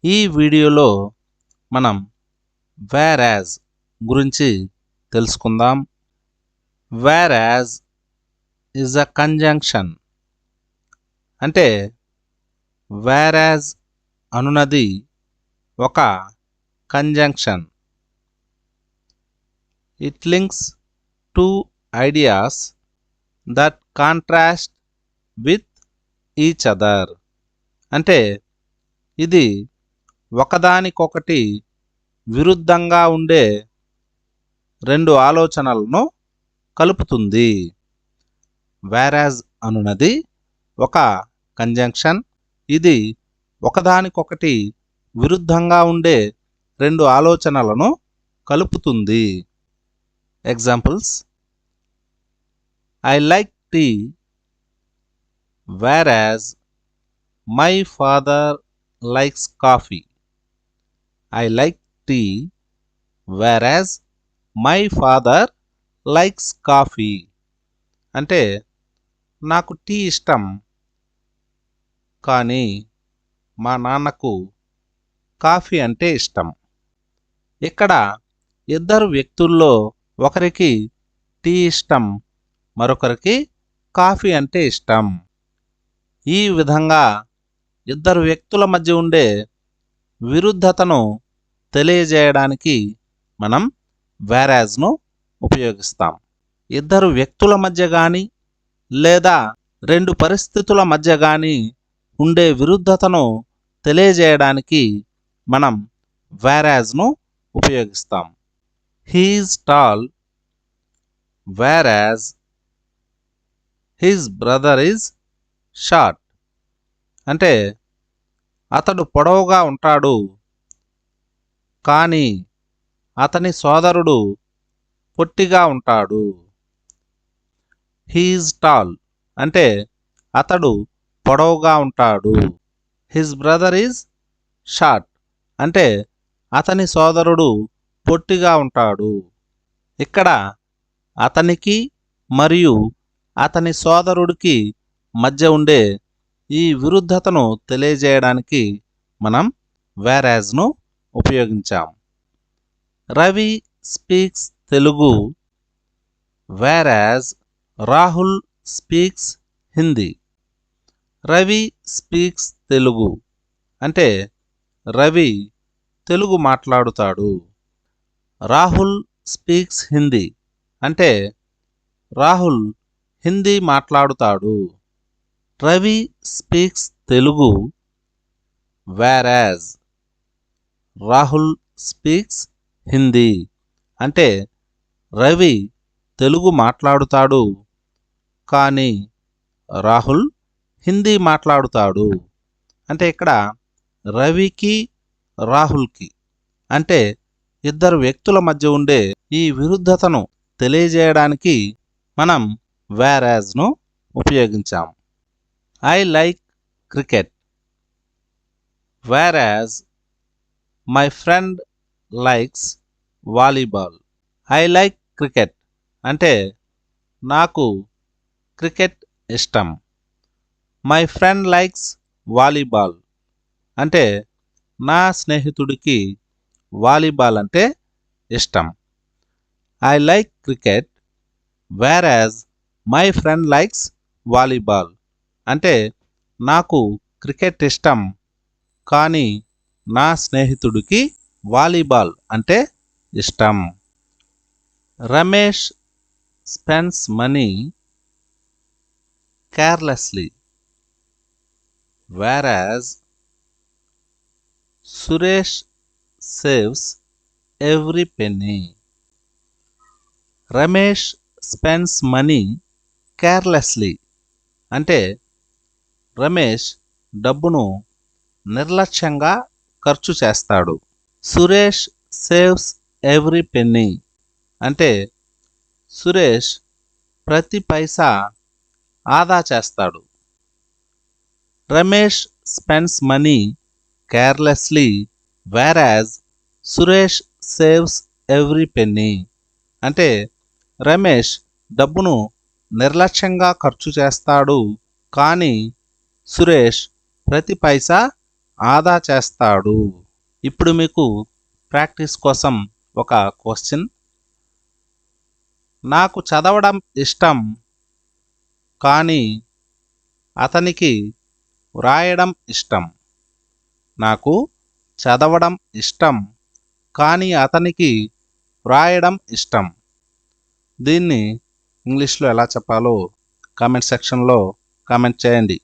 ఈ వీడియోలో మనం వేర్ యాజ్ గురించి తెలుసుకుందాం. Where as is a conjunction. అంటే వేర్ యాజ్ అనునది ఒక conjunction. It links two ideas that contrast with each other. అంటే ఇది ఒకదానికొకటి విరుద్ధంగా ఉండే రెండు ఆలోచనలను కలుపుతుంది. వేరాజ్ అనునది ఒక కంజంక్షన్. ఇది ఒకదానికొకటి విరుద్ధంగా ఉండే రెండు ఆలోచనలను కలుపుతుంది. Examples: I like tea whereas my father likes coffee. I like tea whereas my father likes coffee. అంటే నాకు టీ ఇష్టం కానీ మా నాన్నకు కాఫీ అంటే ఇష్టం. ఇక్కడ ఇద్దరు వ్యక్తుల్లో ఒకరికి టీ ఇష్టం, మరొకరికి కాఫీ అంటే ఇష్టం. ఈ విధంగా ఇద్దరు వ్యక్తుల మధ్య ఉండే విరుద్ధతను తెలియజేయడానికి మనం వేరాజ్ను ఉపయోగిస్తాం. ఇద్దరు వ్యక్తుల మధ్య కానీ లేదా రెండు పరిస్థితుల మధ్య కానీ ఉండే విరుద్ధతను తెలియజేయడానికి మనం వేరాజ్ను ఉపయోగిస్తాం. He is tall whereas his brother is short. అంటే అతడు పొడవుగా ఉంటాడు కానీ అతని సోదరుడు పొట్టిగా ఉంటాడు. హీ ఈజ్ టాల్ అంటే అతడు పొడవుగా ఉంటాడు. హిజ్ బ్రదర్ ఈజ్ షార్ట్ అంటే అతని సోదరుడు పొట్టిగా ఉంటాడు. ఇక్కడ అతనికి మరియు అతని సోదరుడికి మధ్య ఉండే ఈ విరుద్ధతను తెలియజేయడానికి మనం వేరాజ్ను ఉపయోగించాం. Ravi speaks Telugu whereas Rahul speaks Hindi. Ravi speaks Telugu అంటే రవి తెలుగు మాట్లాడుతాడు. రాహుల్ స్పీక్స్ హిందీ అంటే రాహుల్ హిందీ మాట్లాడుతాడు. Ravi speaks Telugu whereas Rahul speaks Hindi అంటే రవి తెలుగు మాట్లాడుతాడు కానీ రాహుల్ హిందీ మాట్లాడుతాడు. అంటే ఇక్కడ రవికి రాహుల్కి అంటే ఇద్దరు వ్యక్తుల మధ్య ఉండే ఈ విరుద్ధతను తెలియజేయడానికి మనం వేరాజ్ను ఉపయోగించాం. I like cricket whereas my friend likes volleyball. I like cricket అంటే నాకు క్రికెట్ ఇష్టం. My friend likes volleyball అంటే నా స్నేహితుడికి వాలీబాల్ అంటే ఇష్టం. I like cricket whereas my friend likes volleyball అంటే నాకు క్రికెట్ ఇష్టం కానీ నా స్నేహితుడికి వాలీబాల్ అంటే ఇష్టం. Ramesh spends money carelessly whereas Suresh saves every penny. Ramesh spends money carelessly అంటే రమేష్ డబ్బును నిర్లక్ష్యంగా ఖర్చు చేస్తాడు. సురేష్ సేవ్స్ ఎవ్రీ పెన్నీ అంటే సురేష్ ప్రతి పైసా ఆదా చేస్తాడు. Ramesh spends money carelessly whereas Suresh saves every penny అంటే రమేష్ డబ్బును నిర్లక్ష్యంగా ఖర్చు చేస్తాడు కానీ సురేష్ ప్రతి పైసా ఆదా చేస్తాడు. ఇప్పుడు మీకు ప్రాక్టీస్ కోసం ఒక క్వశ్చన్. నాకు చదవడం ఇష్టం, కానీ అతనికి వ్రాయడం ఇష్టం. నాకు చదవడం ఇష్టం, కానీ అతనికి వ్రాయడం ఇష్టం. దీన్ని ఇంగ్లీష్లో ఎలా చెప్పాలో కామెంట్ సెక్షన్లో కామెంట్ చేయండి.